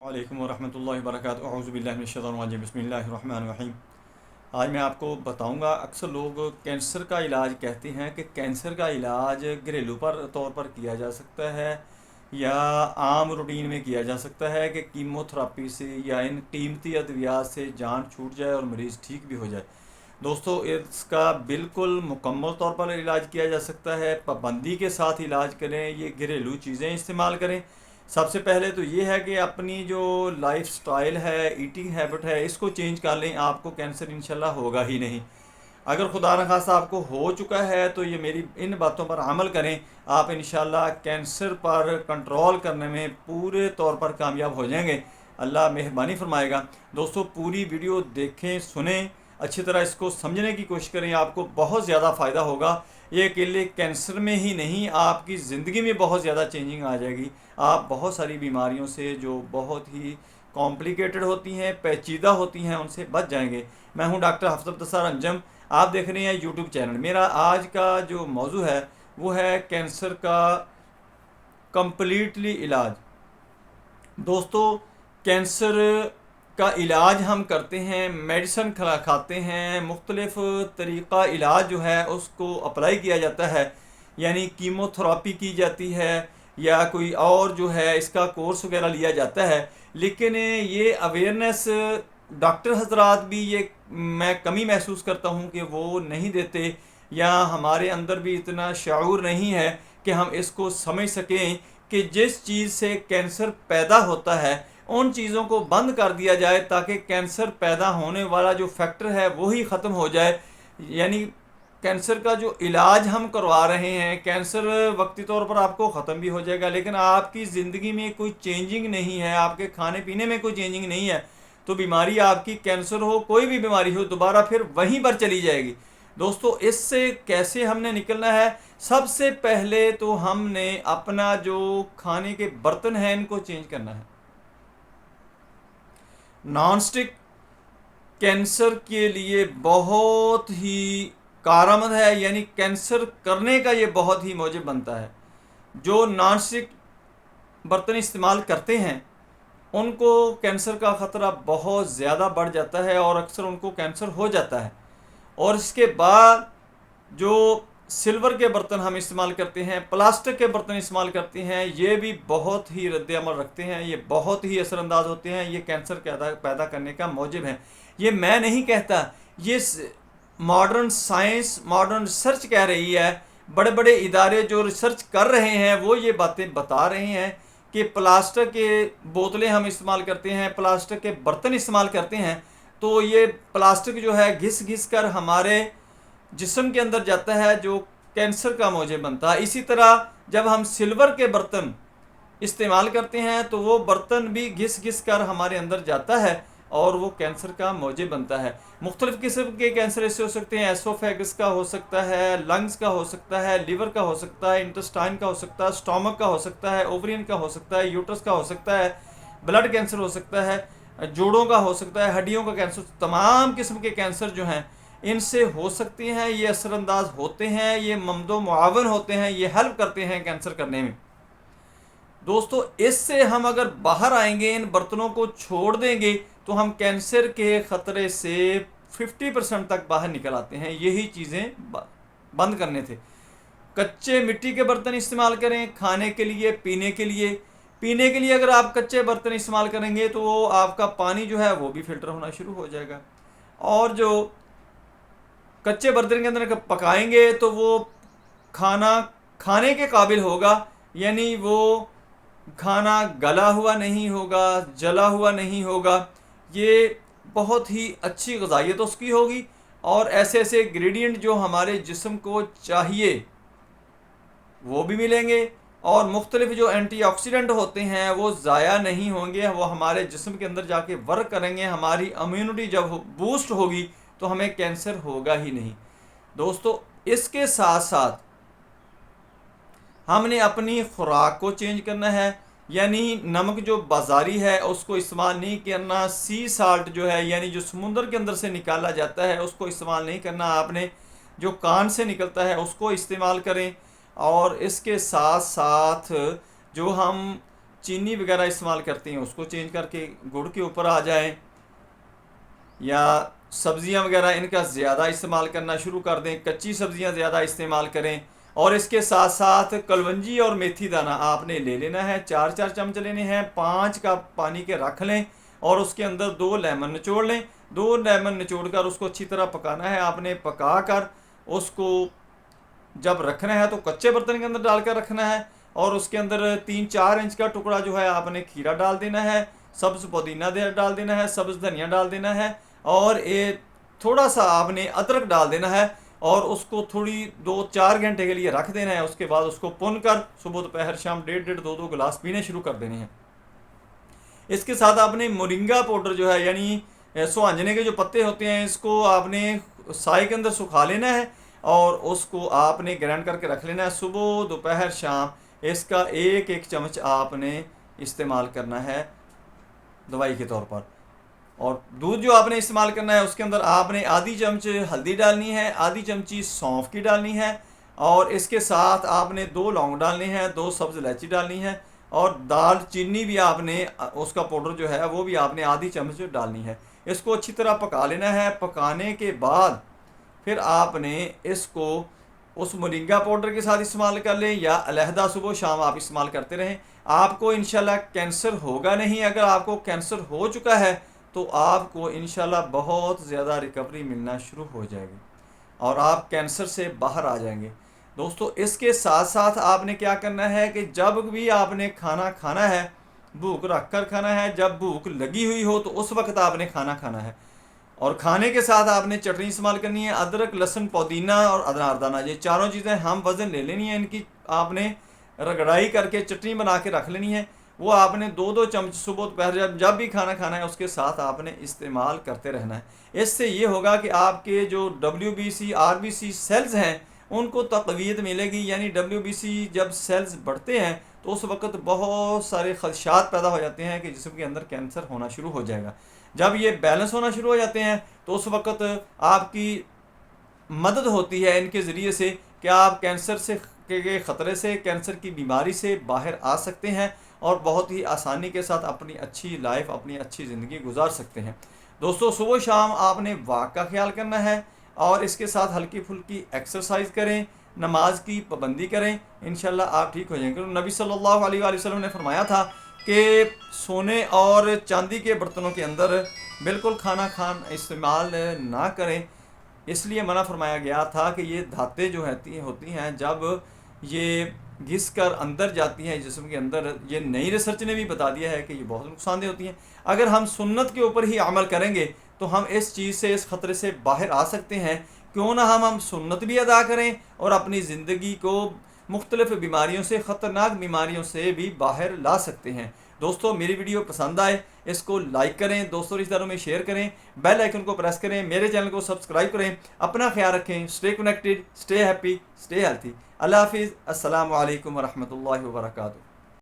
वालेकुम वरहमतुल्लाहि वबरकातुहू अऊज़ु बिल्लाहि मिनश शैतानिर रजीम बिस्मिल्लाहिर रहमानिर रहीम। आज मैं आपको बताऊंगा, अक्सर लोग कैंसर का इलाज कहते हैं कि कैंसर का इलाज घरेलू तौर पर किया जा सकता है या आम रूटीन में किया जा सकता है कि कीमोथेरेपी से या इन कीमती अद्वियात से जान छूट जाए और मरीज़ ठीक भी हो जाए। दोस्तों, इसका बिल्कुल मुकम्मल तौर पर इलाज किया जा सकता है। पाबंदी के साथ इलाज करें, ये घरेलू चीज़ें इस्तेमाल करें। सबसे पहले तो ये है कि अपनी जो लाइफ स्टाइल है, ईटिंग हैबिट है, इसको चेंज कर लें। आपको कैंसर इंशाल्लाह होगा ही नहीं। अगर खुदा न खास्ता आपको हो चुका है तो ये मेरी इन बातों पर अमल करें, आप इंशाल्लाह कैंसर पर कंट्रोल करने में पूरे तौर पर कामयाब हो जाएंगे। अल्लाह मेहरबानी फरमाएगा। दोस्तों, पूरी वीडियो देखें, सुनें, अच्छी तरह इसको समझने की कोशिश करें, आपको बहुत ज़्यादा फ़ायदा होगा। ये अकेले कैंसर में ही नहीं, आपकी ज़िंदगी में बहुत ज़्यादा चेंजिंग आ जाएगी। आप बहुत सारी बीमारियों से जो बहुत ही कॉम्प्लिकेटेड होती हैं, पेचीदा होती हैं, उनसे बच जाएंगे। मैं हूं डॉक्टर हफ्सत दसार अंजम। आप देख रहे हैं यूट्यूब चैनल। मेरा आज का जो मौजू है वो है कैंसर का कम्प्लीटली इलाज। दोस्तों, कैंसर का इलाज हम करते हैं, मेडिसन खाते हैं, मुख्तलिफ तरीक़ा इलाज जो है उसको अप्लाई किया जाता है, यानी कीमोथेरेपी की जाती है या कोई और जो है इसका कोर्स वगैरह लिया जाता है। लेकिन ये अवेयरनेस डॉक्टर हजरात भी ये मैं कमी महसूस करता हूँ कि वो नहीं देते, या हमारे अंदर भी इतना शऊर नहीं है कि हम इसको समझ सकें कि जिस चीज़ से कैंसर पैदा होता है उन चीज़ों को बंद कर दिया जाए ताकि कैंसर पैदा होने वाला जो फैक्टर है वो ही ख़त्म हो जाए। यानी कैंसर का जो इलाज हम करवा रहे हैं, कैंसर वक्ती तौर पर आपको ख़त्म भी हो जाएगा, लेकिन आपकी ज़िंदगी में कोई चेंजिंग नहीं है, आपके खाने पीने में कोई चेंजिंग नहीं है, तो बीमारी आपकी कैंसर हो, कोई भी बीमारी हो, दोबारा फिर वहीं पर चली जाएगी। दोस्तों, इससे कैसे हमने निकलना है? सबसे पहले तो हमने अपना जो खाने के बर्तन हैं इनको चेंज करना है। नॉन स्टिक कैंसर के लिए बहुत ही कारआमद है, यानी कैंसर करने का ये बहुत ही मौजब बनता है। जो नॉन स्टिक बर्तन इस्तेमाल करते हैं उनको कैंसर का ख़तरा बहुत ज़्यादा बढ़ जाता है और अक्सर उनको कैंसर हो जाता है। और इसके बाद जो सिल्वर के बर्तन हम इस्तेमाल करते हैं, प्लास्टिक के बर्तन इस्तेमाल करते हैं, ये भी बहुत ही रद्द अमल रखते हैं, ये बहुत ही असरअंदाज होते हैं, ये कैंसर पैदा करने का मौजब है। ये मैं नहीं कहता, ये मॉडर्न साइंस, मॉडर्न रिसर्च कह रही है। बड़े बड़े इदारे जो रिसर्च कर रहे हैं वो ये बातें बता रहे हैं कि प्लास्टिक के बोतलें हम इस्तेमाल करते हैं, प्लास्टिक के बर्तन इस्तेमाल करते हैं, तो ये प्लास्टिक जो है घिस घिस कर हमारे जिस्म के अंदर जाता है, जो कैंसर का मौजब बनता है। इसी तरह जब हम सिल्वर के बर्तन इस्तेमाल करते हैं तो वो बर्तन भी घिस घिस कर हमारे अंदर जाता है और वो कैंसर का मौजब बनता है। मुख्तलिफ़ किस्म के कैंसर ऐसे हो सकते हैं, एसोफेगस का हो सकता है, लंग्स का हो सकता है, लीवर का हो सकता है, इंटेस्टाइन का हो सकता है, स्टोमक का हो सकता है, ओवरियन का हो सकता है, यूट्रस का हो सकता है, ब्लड कैंसर हो सकता है, जोड़ों का हो सकता है, हड्डियों का कैंसर। तमाम किस्म के कैंसर जो हैं इनसे हो सकते हैं। ये असरअंदाज होते हैं, ये ममदो मुआवन होते हैं, ये हेल्प करते हैं कैंसर करने में। दोस्तों, इससे हम अगर बाहर आएंगे, इन बर्तनों को छोड़ देंगे, तो हम कैंसर के ख़तरे से 50% तक बाहर निकल आते हैं। यही चीज़ें बंद करने थे। कच्चे मिट्टी के बर्तन इस्तेमाल करें खाने के लिए, पीने के लिए। पीने के लिए अगर आप कच्चे बर्तन इस्तेमाल करेंगे तो वो आपका पानी जो है वो भी फिल्टर होना शुरू हो जाएगा। और जो कच्चे बर्तन के अंदर पकाएंगे तो वो खाना खाने के काबिल होगा, यानी वो खाना गला हुआ नहीं होगा, जला हुआ नहीं होगा। ये बहुत ही अच्छी ग़िज़ाइयत उसकी होगी और ऐसे ऐसे इंग्रेडिएंट जो हमारे जिस्म को चाहिए वो भी मिलेंगे, और मुख्तलिफ जो एंटीऑक्सीडेंट होते हैं वो ज़ाया नहीं होंगे, वो हमारे जिस्म के अंदर जाके वर्क करेंगे। हमारी इम्यूनिटी जब बूस्ट होगी तो हमें कैंसर होगा ही नहीं। दोस्तों, इसके साथ साथ हमने अपनी खुराक को चेंज करना है, यानी नमक जो बाज़ारी है उसको इस्तेमाल नहीं करना। सी साल्ट जो है, यानी जो समुंदर के अंदर से निकाला जाता है, उसको इस्तेमाल नहीं करना। आपने जो कान से निकलता है उसको इस्तेमाल करें। और इसके साथ साथ जो हम चीनी वगैरह इस्तेमाल करते हैं उसको चेंज करके गुड़ के ऊपर आ जाएं, या सब्ज़ियां वगैरह इनका ज़्यादा इस्तेमाल करना शुरू कर दें, कच्ची सब्ज़ियां ज़्यादा इस्तेमाल करें। और इसके साथ साथ कलवंजी और मेथी दाना आपने ले लेना है, 4-4 चम्मच लेने हैं, 5 कप पानी के रख लें और उसके अंदर 2 लेमन निचोड़ लें। 2 लेमन निचोड़ कर उसको अच्छी तरह पकाना है आपने। पका कर उसको जब रखना है तो कच्चे बर्तन के अंदर डालकर रखना है, और उसके अंदर 3-4 इंच का टुकड़ा जो है आपने खीरा डाल देना है, सब्ज़ पुदीना डाल देना है, सब्ज़ धनिया डाल देना है, और ये थोड़ा सा आपने अदरक डाल देना है, और उसको थोड़ी 2-4 घंटे के लिए रख देना है। उसके बाद उसको पुन कर सुबह दोपहर शाम 1.5-1.5 2-2 गिलास पीने शुरू कर देने हैं। इसके साथ आपने मोरिंगा पाउडर जो है, यानी सुहांजने के जो पत्ते होते हैं, इसको आपने साए के अंदर सुखा लेना है और उसको आपने ग्राइंड करके रख लेना है। सुबह दोपहर शाम इसका 1-1 चम्मच आपने इस्तेमाल करना है दवाई के तौर पर। और दूध जो आपने इस्तेमाल करना है उसके अंदर आपने आधी चम्मच हल्दी डालनी है, आधी चमची सौंफ की डालनी है, और इसके साथ आपने 2 लौंग डालने हैं, 2 सब्ज़ इलायची डालनी है, और दाल चीनी भी आपने उसका पाउडर जो है वो भी आपने आधी चम्मच डालनी है। इसको अच्छी तरह पका लेना है। पकाने के बाद फिर आपने इसको उस मोरिंगा पाउडर के साथ इस्तेमाल कर लें या अलहदा सुबह शाम आप इस्तेमाल करते रहें। आपको इंशाल्लाह कैंसर होगा नहीं। अगर आपको कैंसर हो चुका है तो आपको इंशाल्लाह बहुत ज़्यादा रिकवरी मिलना शुरू हो जाएगी और आप कैंसर से बाहर आ जाएंगे। दोस्तों, इसके साथ साथ आपने क्या करना है कि जब भी आपने खाना खाना है, भूख रख कर खाना है। जब भूख लगी हुई हो तो उस वक्त आपने खाना खाना है, और खाने के साथ आपने चटनी इस्तेमाल करनी है। अदरक, लहसुन, पुदीना और अनारदाना, ये चारों चीज़ें हम वज़न ले लेनी है। इनकी आपने रगड़ाई करके चटनी बना के रख लेनी है। वो आपने 2-2 चम्मच सुबह दोपहर जब भी खाना खाना है उसके साथ आपने इस्तेमाल करते रहना है। इससे ये होगा कि आपके जो WBC RBC सेल्स हैं उनको तक़वियत मिलेगी। यानी WBC जब सेल्स बढ़ते हैं तो उस वक्त बहुत सारे खदशात पैदा हो जाते हैं कि जिस्म के अंदर कैंसर होना शुरू हो जाएगा। जब ये बैलेंस होना शुरू हो जाते हैं तो उस वक्त आपकी मदद होती है इनके ज़रिए से कि आप कैंसर से के ख़तरे से, कैंसर की बीमारी से बाहर आ सकते हैं और बहुत ही आसानी के साथ अपनी अच्छी लाइफ, अपनी अच्छी ज़िंदगी गुजार सकते हैं। दोस्तों, सुबह शाम आपने वॉक का ख्याल करना है और इसके साथ हल्की फुल्की एक्सरसाइज करें, नमाज की पाबंदी करें, इंशाल्लाह आप ठीक हो जाएंगे। नबी सल्लल्लाहु अलैहि वसल्लम ने फरमाया था कि सोने और चांदी के बर्तनों के अंदर बिल्कुल खाना इस्तेमाल ना करें। इसलिए मना फरमाया गया था कि ये धातें जो होती हैं जब ये घिस कर अंदर जाती हैं जिस्म के अंदर, ये नई रिसर्च ने भी बता दिया है कि ये बहुत नुकसानदेह होती हैं। अगर हम सुन्नत के ऊपर ही अमल करेंगे तो हम इस चीज़ से, इस ख़तरे से बाहर आ सकते हैं। क्यों ना हम सुन्नत भी अदा करें और अपनी ज़िंदगी को मुख्तलिफ़ बीमारियों से, ख़तरनाक बीमारियों से भी बाहर ला सकते हैं। दोस्तों, मेरी वीडियो पसंद आए इसको लाइक करें, दोस्तों रिश्तेदारों में शेयर करें, बेल आइकन को प्रेस करें, मेरे चैनल को सब्सक्राइब करें। अपना ख्याल रखें। Stay connected, stay happy, stay healthy. Allah हाफिज़। अस्सलामु अलैकुम वरहमतुल्लाहि वबरकातुहू।